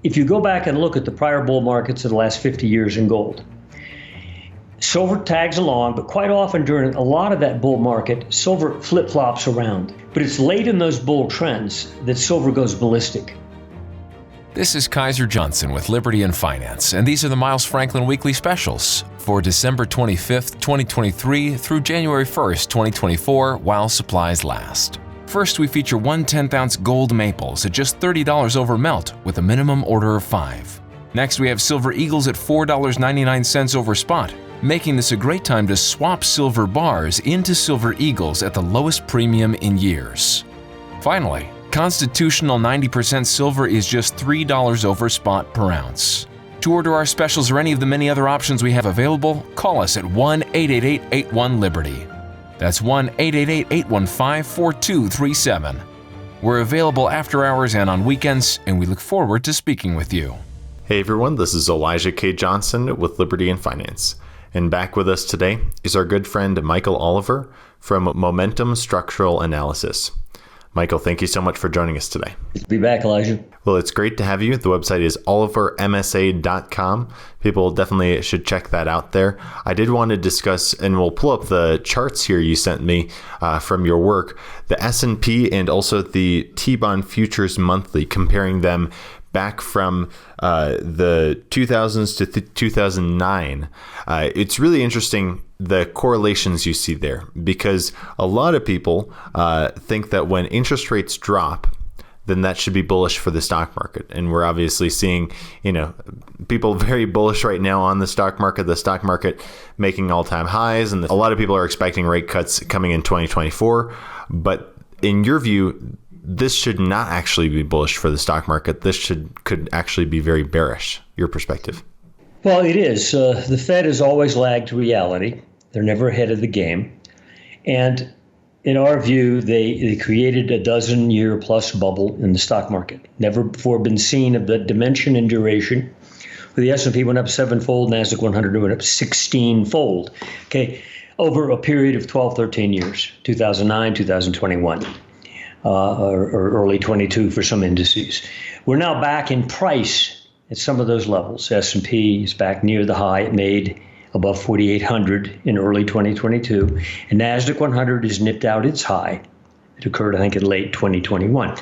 if you go back and look at the prior bull markets of the last 50 years in gold, silver tags along, but quite often during a lot of that bull market, silver flip-flops around. But it's late in those bull trends that silver goes ballistic. This is Kaiser Johnson with Liberty and Finance, and these are the Miles Franklin Weekly Specials for December 25th, 2023 through January 1st, 2024, while supplies last. First, we feature 1 10th-ounce gold maples at just $30 over melt with a minimum order of 5. Next, we have silver eagles at $4.99 over spot, making this a great time to swap silver bars into silver eagles at the lowest premium in years. Finally, constitutional 90% silver is just $3 over spot per ounce. To order our specials or any of the many other options we have available, call us at 1-888-81-LIBERTY. That's 1-888-815-4237. We're available after hours and on weekends, and we look forward to speaking with you. Hey everyone, this is Elijah K. Johnson with Liberty and Finance. And back with us today is our good friend Michael Oliver from Momentum Structural Analysis. Michael, thank you so much for joining us today. Good to be back, Elijah. Well, it's great to have you. The website is olivermsa.com. People definitely should check that out there. I did want to discuss, and we'll pull up the charts here you sent me from your work, the S&P and also the T-bond futures monthly, comparing them back from the 2000s to 2009. It's really interesting, the correlations you see there, because a lot of people think that when interest rates drop, then that should be bullish for the stock market. And we're obviously seeing, people very bullish right now on the stock market making all-time highs. And a lot of people are expecting rate cuts coming in 2024. But in your view, this should not actually be bullish for the stock market. This could actually be very bearish. Your perspective? Well, it is. The Fed has always lagged reality. They're never ahead of the game. And in our view, they created a dozen-year-plus bubble in the stock market. Never before been seen of the dimension and duration. The S&P went up 7-fold, NASDAQ 100 went up 16-fold, over a period of 12, 13 years, 2009, 2021. Or early 22 for some indices. We're now back in price at some of those levels. S&P is back near the high it made above 4,800 in early 2022. And NASDAQ 100 has nipped out its high. It occurred, I think, in late 2021.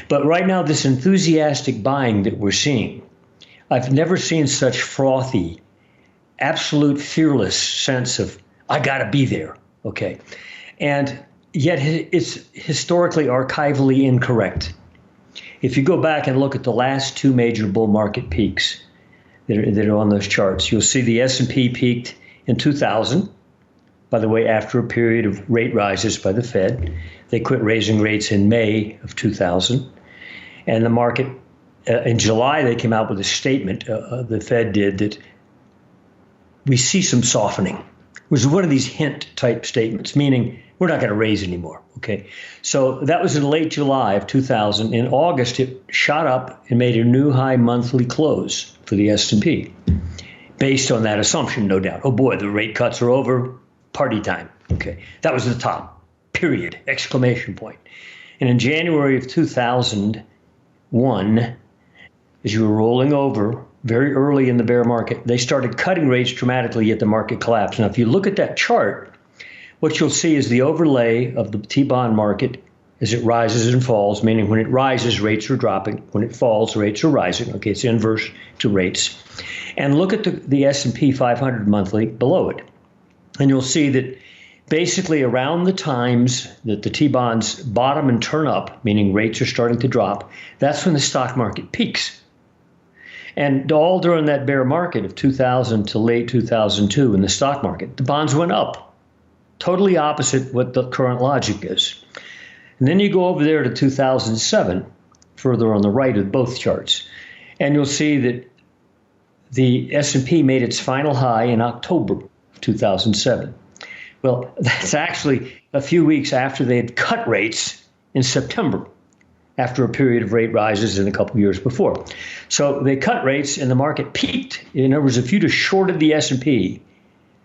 But right now, this enthusiastic buying that we're seeing, I've never seen such frothy, absolute fearless sense of, I got to be there. And yet it's historically archivally incorrect. If you go back and look at the last two major bull market peaks that are on those charts, you'll see the S&P peaked in 2000. By the way, after a period of rate rises by the Fed, they quit raising rates in May of 2000. And the market, in July, they came out with a statement, the Fed did, that we see some softening. It was one of these hint type statements, meaning we're not going to raise anymore. So that was in late July of 2000. In August, it shot up and made a new high monthly close for the S&P, based on that assumption, no doubt. Oh boy, the rate cuts are over, party time. That was the top, period, exclamation point. And in January of 2001, as you were rolling over, very early in the bear market, they started cutting rates dramatically, yet the market collapsed. Now, if you look at that chart, what you'll see is the overlay of the T-bond market as it rises and falls, meaning when it rises, rates are dropping. When it falls, rates are rising. It's inverse to rates. And look at the S&P 500 monthly below it. And you'll see that basically around the times that the T-bonds bottom and turn up, meaning rates are starting to drop, that's when the stock market peaks. And all during that bear market of 2000 to late 2002 in the stock market, the bonds went up. Totally opposite what the current logic is. And then you go over there to 2007, further on the right of both charts, and you'll see that the S&P made its final high in October of 2007. Well, that's actually a few weeks after they had cut rates in September, after a period of rate rises in a couple of years before. So they cut rates and the market peaked. In other words, if you'd have shorted the S&P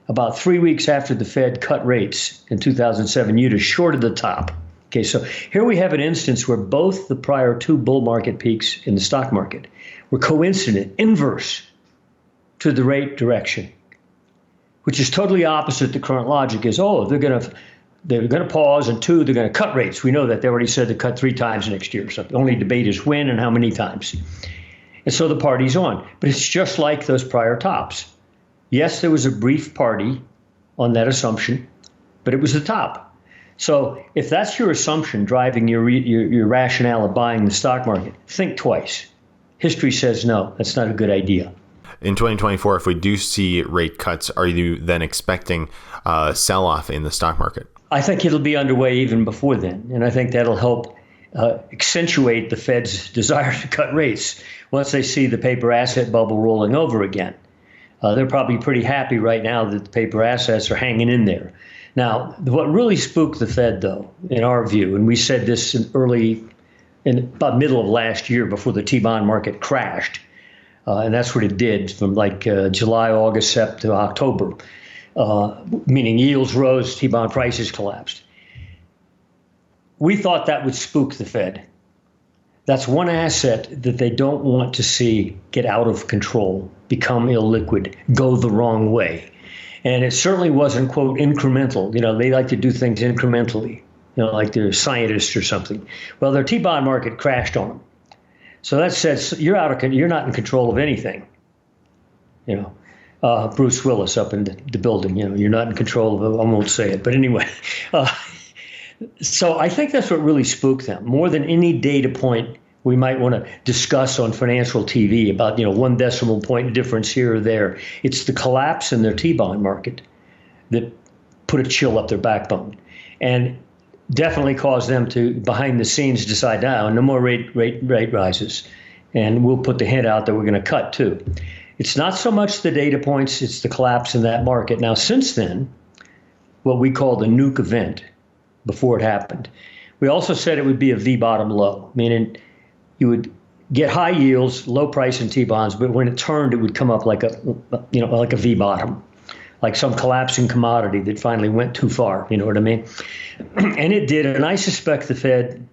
about 3 weeks after the Fed cut rates in 2007, you'd have shorted the top. Okay, so here we have an instance where both the prior two bull market peaks in the stock market were coincident, inverse to the rate direction, which is totally opposite the current logic is, oh, they're going to pause, and two, they're going to cut rates. We know that. They already said to cut 3 times next year. So the only debate is when and how many times. And so the party's on. But it's just like those prior tops. Yes, there was a brief party on that assumption, but it was the top. So if that's your assumption driving your rationale of buying the stock market, think twice. History says no, that's not a good idea. In 2024, if we do see rate cuts, are you then expecting a sell-off in the stock market? I think it'll be underway even before then, and I think that'll help accentuate the Fed's desire to cut rates once they see the paper asset bubble rolling over again. They're probably pretty happy right now that the paper assets are hanging in there. Now, what really spooked the Fed, though, in our view, and we said this in about middle of last year before the T-bond market crashed, and that's what it did from like July, August, September to October, meaning yields rose, T-bond prices collapsed. We thought that would spook the Fed. That's one asset that they don't want to see get out of control, become illiquid, go the wrong way. And it certainly wasn't, quote, incremental. You know, they like to do things incrementally, you know, like they're scientists or something. Well, their T-bond market crashed on them. So that says you're not in control of anything. You know, Bruce Willis up in the building, you know, you're not in control of it. I won't say it. But anyway, so I think that's what really spooked them. More than any data point we might want to discuss on financial TV about, you know, 1 decimal point difference here or there. It's the collapse in their T-bond market that put a chill up their backbone and definitely caused them to, behind the scenes, decide, no more rate rises. And we'll put the hint out that we're going to cut too. It's not so much the data points, it's the collapse in that market. Now, since then, what we call the nuke event, before it happened, we also said it would be a V-bottom low, meaning you would get high yields, low price in T-bonds, but when it turned, it would come up like a V-bottom, like some collapsing commodity that finally went too far. You know what I mean? And it did. And I suspect the Fed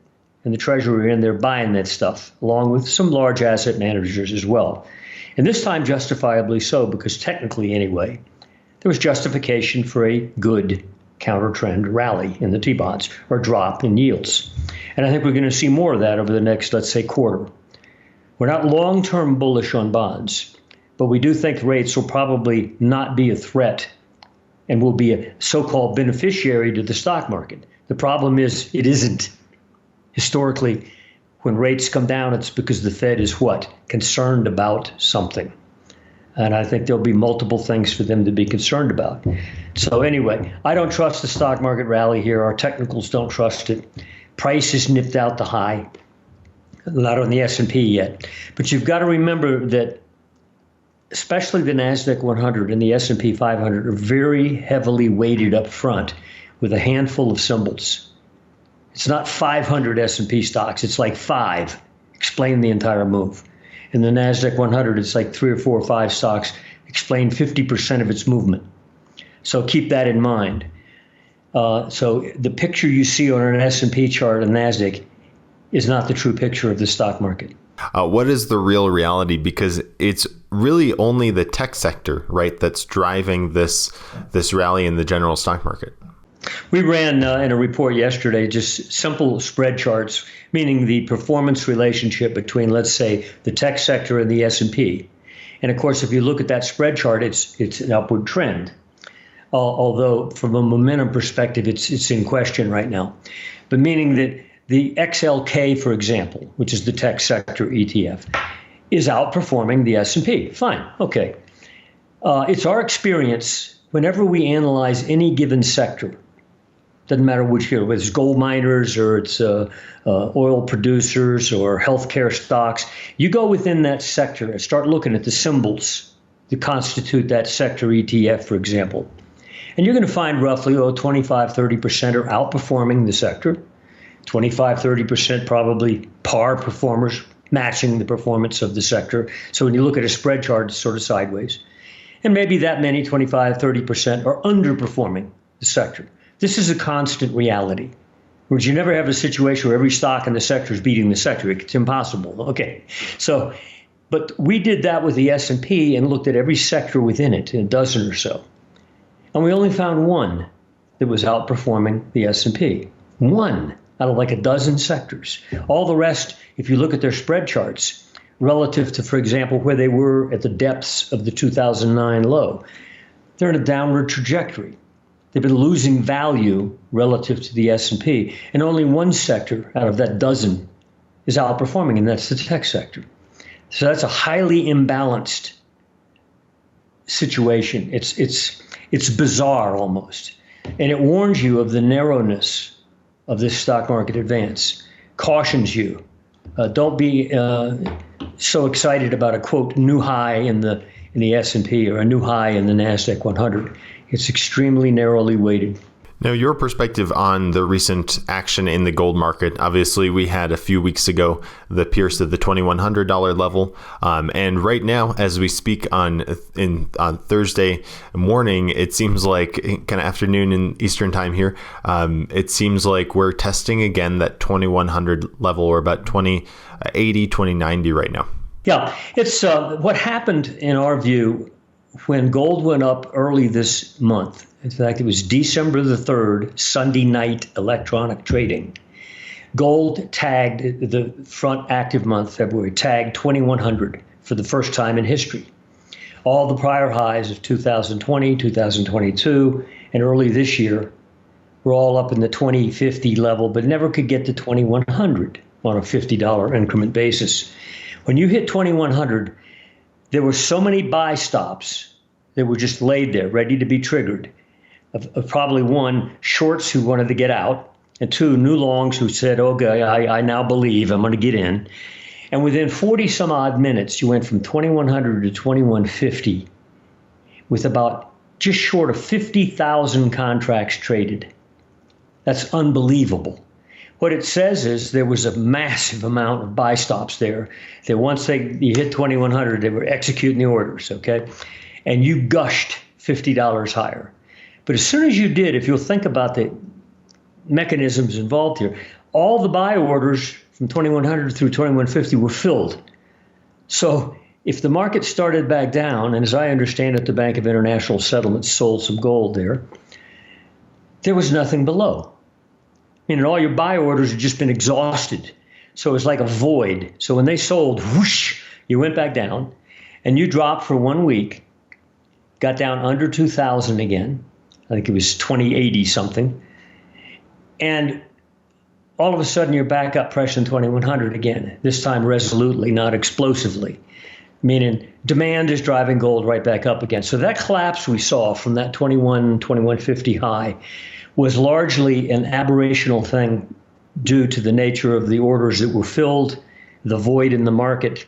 and the Treasury are in there buying that stuff, along with some large asset managers as well. And this time, justifiably so, because technically, anyway, there was justification for a good counter-trend rally in the T-bonds or drop in yields. And I think we're going to see more of that over the next, let's say, quarter. We're not long-term bullish on bonds, but we do think rates will probably not be a threat and will be a so-called beneficiary to the stock market. The problem is it isn't. Historically, when rates come down, it's because the Fed is what? Concerned about something. And I think there'll be multiple things for them to be concerned about. So anyway, I don't trust the stock market rally here. Our technicals don't trust it. Price has nipped out the high, not on the S&P yet. But you've got to remember that especially the NASDAQ 100 and the S&P 500 are very heavily weighted up front with a handful of symbols. It's not 500 S&P stocks. It's like 5. Explain the entire move. In the NASDAQ 100, it's like 3 or 4 or 5 stocks. Explain 50% of its movement. So keep that in mind. So the picture you see on an S&P chart on NASDAQ is not the true picture of the stock market. What is the real reality? Because it's really only the tech sector, right, that's driving this rally in the general stock market. We ran in a report yesterday just simple spread charts, meaning the performance relationship between, let's say, the tech sector and the S&P. And of course, if you look at that spread chart, it's an upward trend. Although from a momentum perspective, it's in question right now. But meaning that the XLK, for example, which is the tech sector ETF, is outperforming the S&P. Fine. Okay. It's our experience whenever we analyze any given sector, doesn't matter which year, whether it's gold miners or it's oil producers or healthcare stocks, you go within that sector and start looking at the symbols that constitute that sector ETF, for example. And you're going to find roughly 25, 30% are outperforming the sector. 25, 30% probably par performers matching the performance of the sector. So when you look at a spread chart, it's sort of sideways. And maybe that many, 25, 30% are underperforming the sector. This is a constant reality. Would you never have a situation where every stock in the sector is beating the sector? It's impossible. Okay. So, but we did that with the S&P and looked at every sector within it, a dozen or so. And we only found one that was outperforming the S&P. One out of like a dozen sectors. All the rest, if you look at their spread charts, relative to, for example, where they were at the depths of the 2009 low, they're in a downward trajectory. They've been losing value relative to the S&P, and only one sector out of that dozen is outperforming, and that's the tech sector. So that's a highly imbalanced situation. It's bizarre almost, and it warns you of the narrowness of this stock market advance. Cautions you. Don't be so excited about a quote new high in the S&P or a new high in the NASDAQ 100. It's extremely narrowly weighted. Now, your perspective on the recent action in the gold market. Obviously, we had a few weeks ago the pierce of the $2,100 level. And right now, as we speak on Thursday morning, it seems like kind of afternoon in Eastern time here, it seems like we're testing again that 2,100 level. We're about 2080, 2090 right now. Yeah, it's what happened in our view when gold went up early this month. In fact, it was December the 3rd, Sunday night electronic trading. Gold tagged the front active month, February, tagged 2,100 for the first time in history. All the prior highs of 2020, 2022, and early this year were all up in the 2050 level, but never could get to 2,100 on a $50 increment basis. When you hit 2,100, there were so many buy stops that were just laid there, ready to be triggered. Of probably one, shorts who wanted to get out, and two, new longs who said, okay, I now believe I'm going to get in. And within 40 some odd minutes, you went from 2,100 to 2,150 with about just short of 50,000 contracts traded. That's unbelievable. What it says is there was a massive amount of buy stops there that once you hit 2,100, they were executing the orders, okay? And you gushed $50 higher. But as soon as you did, if you'll think about the mechanisms involved here, all the buy orders from 2,100 through 2,150 were filled. So if the market started back down, and as I understand it, the Bank of International Settlements sold some gold there was nothing below. I mean, all your buy orders had just been exhausted. So it was like a void. So when they sold, whoosh, you went back down and you dropped for 1 week, got down under 2,000 again. I think it was 2080 something. And all of a sudden you're back up pressing 2,100 again, this time resolutely, not explosively, meaning demand is driving gold right back up again. So that collapse we saw from that 2,150 high was largely an aberrational thing due to the nature of the orders that were filled, the void in the market,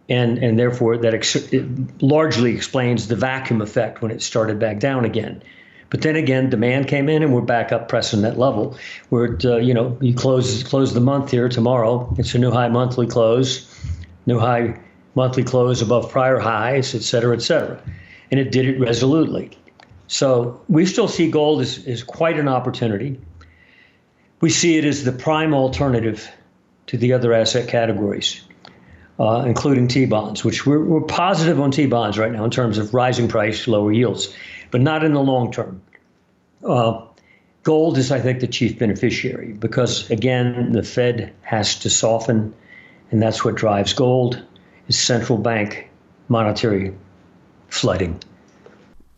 and therefore that it largely explains the vacuum effect when it started back down again. But then again, demand came in and we're back up pressing that level. Where you close the month here tomorrow. It's a new high monthly close, new high monthly close above prior highs, et cetera, and it did it resolutely. So we still see gold as quite an opportunity. We see it as the prime alternative to the other asset categories, including T-bonds, which we're positive on T-bonds right now in terms of rising price, lower yields, but not in the long term. Gold is, I think, the chief beneficiary because, again, the Fed has to soften, and that's what drives gold, is central bank monetary flooding.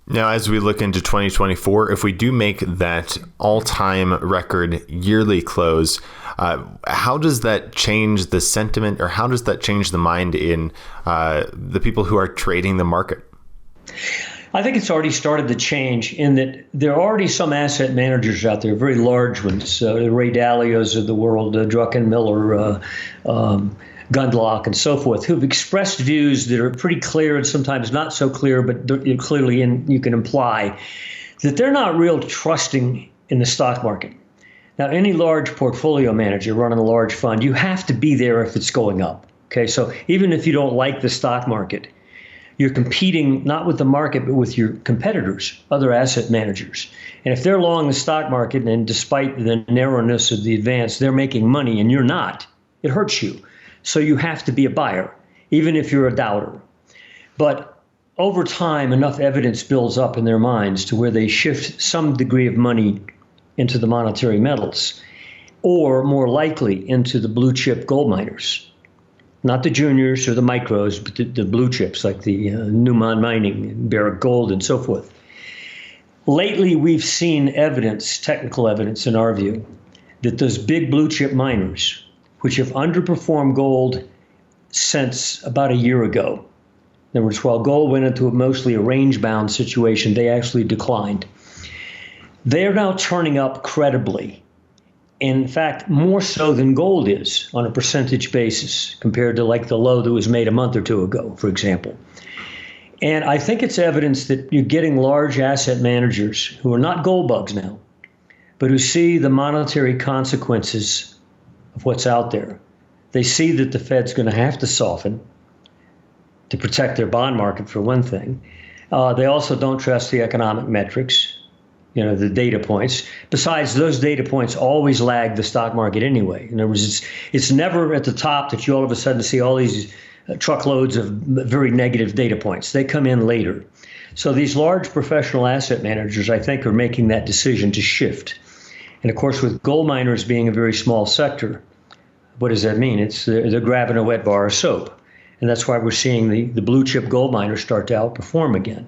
Now, as we look into 2024, if we do make that all-time record yearly close, how does that change the sentiment, or how does that change the mind in the people who are trading the market? I think it's already started to change in that there are already some asset managers out there, very large ones, the Ray Dalios of the world, Druckenmiller, Gundlach, and so forth, who've expressed views that are pretty clear and sometimes not so clear, but clearly you can imply that they're not real trusting in the stock market. Now, any large portfolio manager running a large fund, you have to be there if it's going up. Okay, so even if you don't like the stock market, you're competing not with the market, but with your competitors, other asset managers. And if they're long the stock market, and despite the narrowness of the advance, they're making money and you're not, it hurts you. So you have to be a buyer, even if you're a doubter. But over time, enough evidence builds up in their minds to where they shift some degree of money into the monetary metals, or more likely into the blue chip gold miners. Not the juniors or the micros, but the blue chips like the Newmont Mining, Barrick Gold, and so forth. Lately, we've seen evidence, technical evidence in our view, that those big blue chip miners, which have underperformed gold since about a year ago. In other words, while gold went into mostly a range-bound situation, they actually declined. They are now turning up credibly. In fact, more so than gold is on a percentage basis compared to like the low that was made a month or two ago, for example. And I think it's evidence that you're getting large asset managers who are not gold bugs now, but who see the monetary consequences of what's out there. They see that the Fed's going to have to soften to protect their bond market, for one thing. They also don't trust the economic metrics, the data points. Besides, those data points always lag the stock market anyway. In other words, it's never at the top that you all of a sudden see all these truckloads of very negative data points. They come in later. So these large professional asset managers, I think, are making that decision to shift. And of course, with gold miners being a very small sector, what does that mean? It's they're grabbing a wet bar of soap. And that's why we're seeing the blue chip gold miners start to outperform again.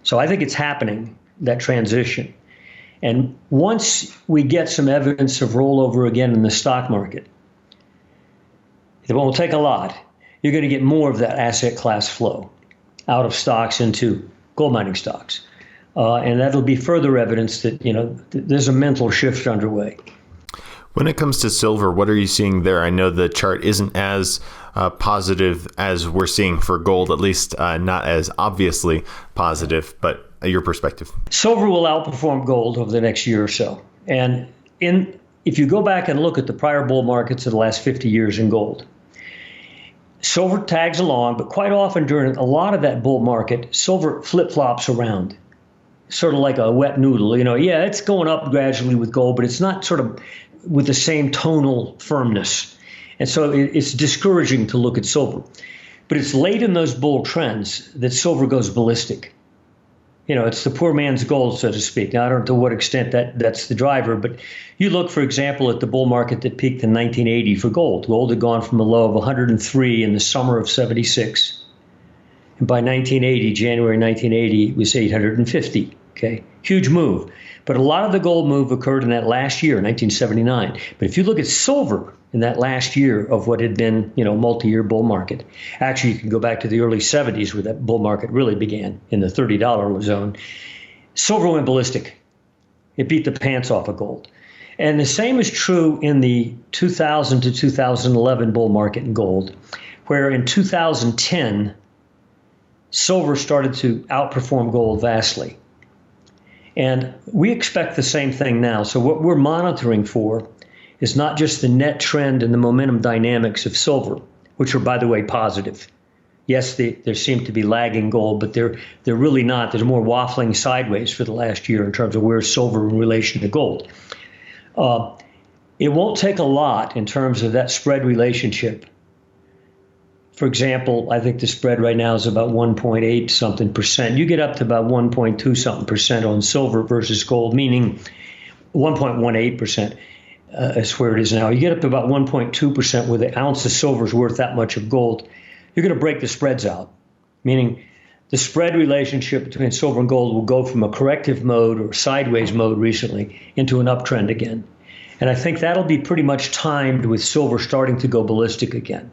So I think it's happening, that transition. And once we get some evidence of rollover again in the stock market, it won't take a lot. You're going to get more of that asset class flow out of stocks into gold mining stocks. And that'll be further evidence that, there's a mental shift underway. When it comes to silver, what are you seeing there? I know the chart isn't as positive as we're seeing for gold, at least not as obviously positive, but your perspective. Silver will outperform gold over the next year or so. And if you go back and look at the prior bull markets of the last 50 years in gold, silver tags along, but quite often during a lot of that bull market, silver flip-flops around, sort of like a wet noodle. It's going up gradually with gold, but it's not sort of with the same tonal firmness. And so it's discouraging to look at silver. But it's late in those bull trends that silver goes ballistic. It's the poor man's gold, so to speak. Now, I don't know to what extent that's the driver, but you look, for example, at the bull market that peaked in 1980 for gold. Gold had gone from a low of 103 in the summer of 76. And by 1980, January 1980, it was 850. Okay, huge move. But a lot of the gold move occurred in that last year, 1979. But if you look at silver in that last year of what had been, multi-year bull market, actually you can go back to the early 70s where that bull market really began in the $30 zone. Silver went ballistic. It beat the pants off of gold. And the same is true in the 2000 to 2011 bull market in gold, where in 2010, silver started to outperform gold vastly. And we expect the same thing now. So what we're monitoring for is not just the net trend and the momentum dynamics of silver, which are, by the way, positive. Yes, they seem to be lagging gold, but they're really not. There's more waffling sideways for the last year in terms of where's silver in relation to gold. It won't take a lot in terms of that spread relationship. For example, I think the spread right now is about 1.8 something percent. You get up to about 1.2 something percent on silver versus gold, meaning 1.18% is where it is now. You get up to about 1.2% where the ounce of silver is worth that much of gold. You're going to break the spreads out, meaning the spread relationship between silver and gold will go from a corrective mode or sideways mode recently into an uptrend again. And I think that'll be pretty much timed with silver starting to go ballistic again.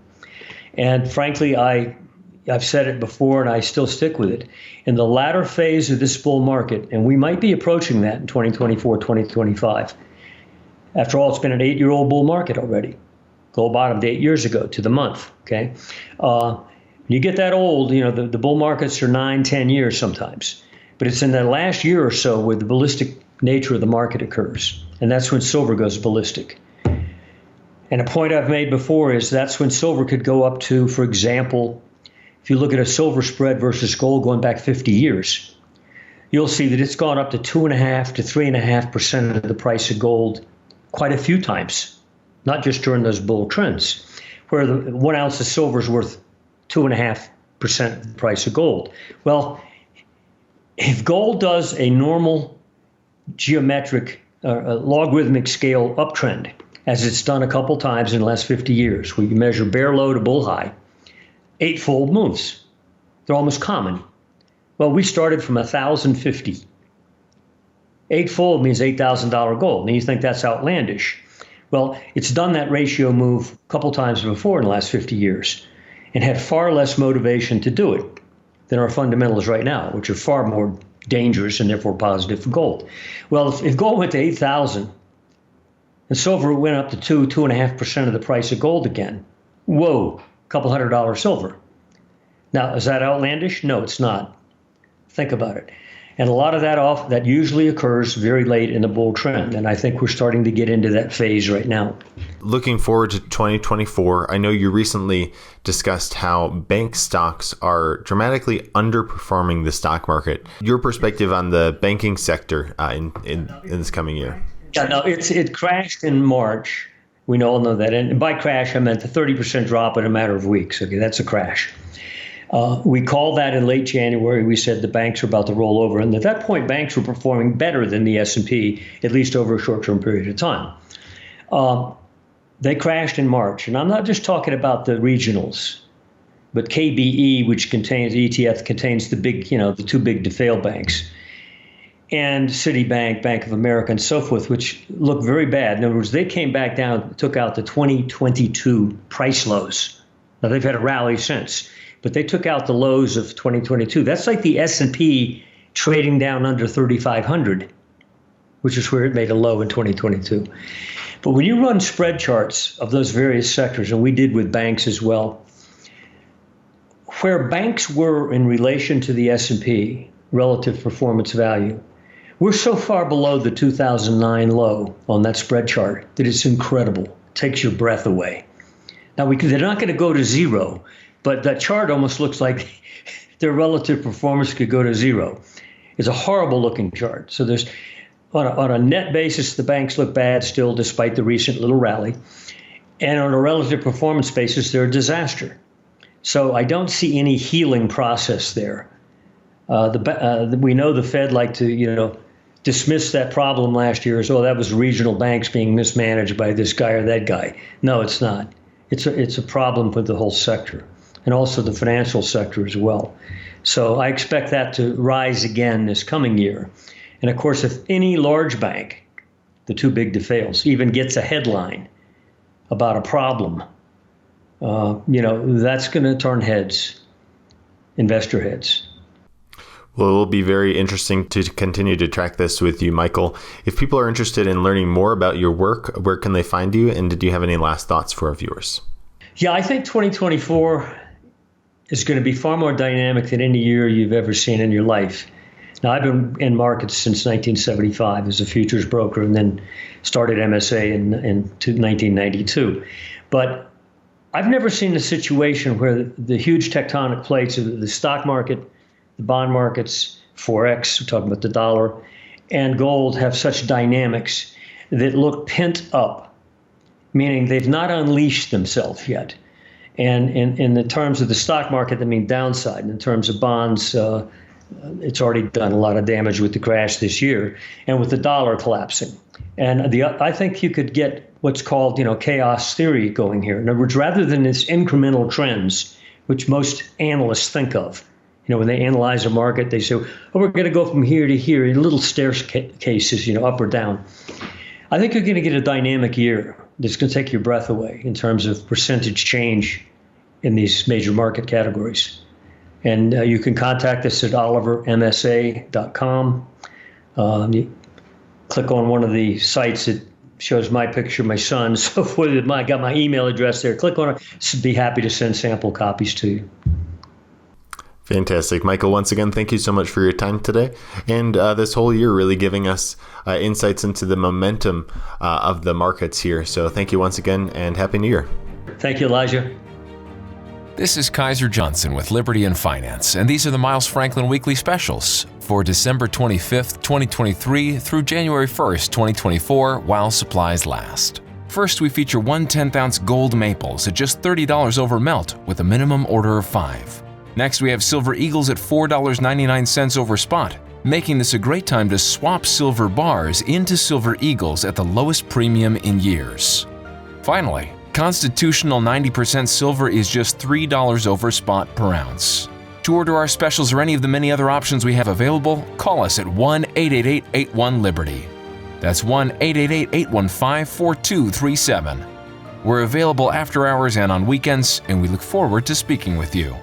And frankly, I've said it before and I still stick with it. In the latter phase of this bull market, and we might be approaching that in 2024, 2025. After all, it's been an 8-year-old bull market already. Gold bottomed 8 years ago to the month, okay? You get that old, the bull markets are 9, 10 years sometimes. But it's in that last year or so where the ballistic nature of the market occurs. And that's when silver goes ballistic. And a point I've made before is that's when silver could go up to, for example, if you look at a silver spread versus gold going back 50 years, you'll see that it's gone up to 2.5 to 3.5% of the price of gold quite a few times, not just during those bull trends, where the 1 ounce of silver is worth 2.5% of the price of gold. Well, if gold does a normal geometric, logarithmic scale uptrend, as it's done a couple times in the last 50 years, where you measure bear low to bull high, eightfold moves. They're almost common. Well, we started from 1,050. Eightfold means $8,000 gold. And you think that's outlandish. Well, it's done that ratio move a couple times before in the last 50 years and had far less motivation to do it than our fundamentals right now, which are far more dangerous and therefore positive for gold. Well, if gold went to 8,000 and silver went up to 2.5% of the price of gold again, whoa, a couple $100 silver. Now, is that outlandish? No, it's not. Think about it. And a lot of that usually occurs very late in the bull trend. And I think we're starting to get into that phase right now. Looking forward to 2024, I know you recently discussed how bank stocks are dramatically underperforming the stock market. Your perspective on the banking sector in this coming year? Yeah, no, it crashed in March. We all know that. And by crash, I meant the 30% drop in a matter of weeks. Okay, that's a crash. We called that in late January. We said the banks are about to roll over. And at that point, banks were performing better than the S&P, at least over a short-term period of time. They crashed in March. And I'm not just talking about the regionals, but KBE, which contains ETF, contains the big, the too big to fail banks, and Citibank, Bank of America, and so forth, which look very bad. In other words, they came back down, took out the 2022 price lows. Now, they've had a rally since, but they took out the lows of 2022. That's like the S&P trading down under 3,500, which is where it made a low in 2022. But when you run spread charts of those various sectors, and we did with banks as well, where banks were in relation to the S&P, relative performance value, we're so far below the 2009 low on that spread chart that it's incredible. It takes your breath away. Now, they're not going to go to zero, but that chart almost looks like their relative performance could go to zero. It's a horrible looking chart. So there's on a net basis, the banks look bad still, despite the recent little rally. And on a relative performance basis, they're a disaster. So I don't see any healing process there. We know the Fed liked to, dismiss that problem last year as, that was regional banks being mismanaged by this guy or that guy. No, it's not. It's a problem with the whole sector and also the financial sector as well. So I expect that to rise again this coming year. And of course, if any large bank, the too big to fails, even gets a headline about a problem, that's going to turn heads, investor heads. Well, it will be very interesting to continue to track this with you, Michael. If people are interested in learning more about your work, where can they find you? And did you have any last thoughts for our viewers? Yeah, I think 2024 is going to be far more dynamic than any year you've ever seen in your life. Now, I've been in markets since 1975 as a futures broker and then started MSA in 1992. But I've never seen a situation where the huge tectonic plates of the stock market, the bond markets, Forex, we're talking about the dollar, and gold have such dynamics that look pent up, meaning they've not unleashed themselves yet. And in the terms of the stock market, I mean downside. In terms of bonds, it's already done a lot of damage with the crash this year and with the dollar collapsing. And I think you could get what's called, chaos theory going here. In other words, rather than this incremental trends, which most analysts think of, when they analyze a market, they say, we're going to go from here to here in little staircases, up or down. I think you're going to get a dynamic year that's going to take your breath away in terms of percentage change in these major market categories. And you can contact us at olivermsa.com. You click on one of the sites that shows my picture, my son, so forth. I got my email address there. Click on it. Be happy to send sample copies to you. Fantastic. Michael, once again, thank you so much for your time today. And this whole year really giving us insights into the momentum of the markets here. So thank you once again and Happy New Year. Thank you, Elijah. This is Kaiser Johnson with Liberty and Finance, and these are the Miles Franklin Weekly Specials for December 25th, 2023 through January 1st, 2024, while supplies last. First, we feature 1 10th-ounce gold maples at just $30 over melt with a minimum order of 5. Next, we have silver eagles at $4.99 over spot, making this a great time to swap silver bars into silver eagles at the lowest premium in years. Finally, constitutional 90% silver is just $3 over spot per ounce. To order our specials or any of the many other options we have available, call us at 1-888-81-LIBERTY. That's 1-888-815-4237. We're available after hours and on weekends, and we look forward to speaking with you.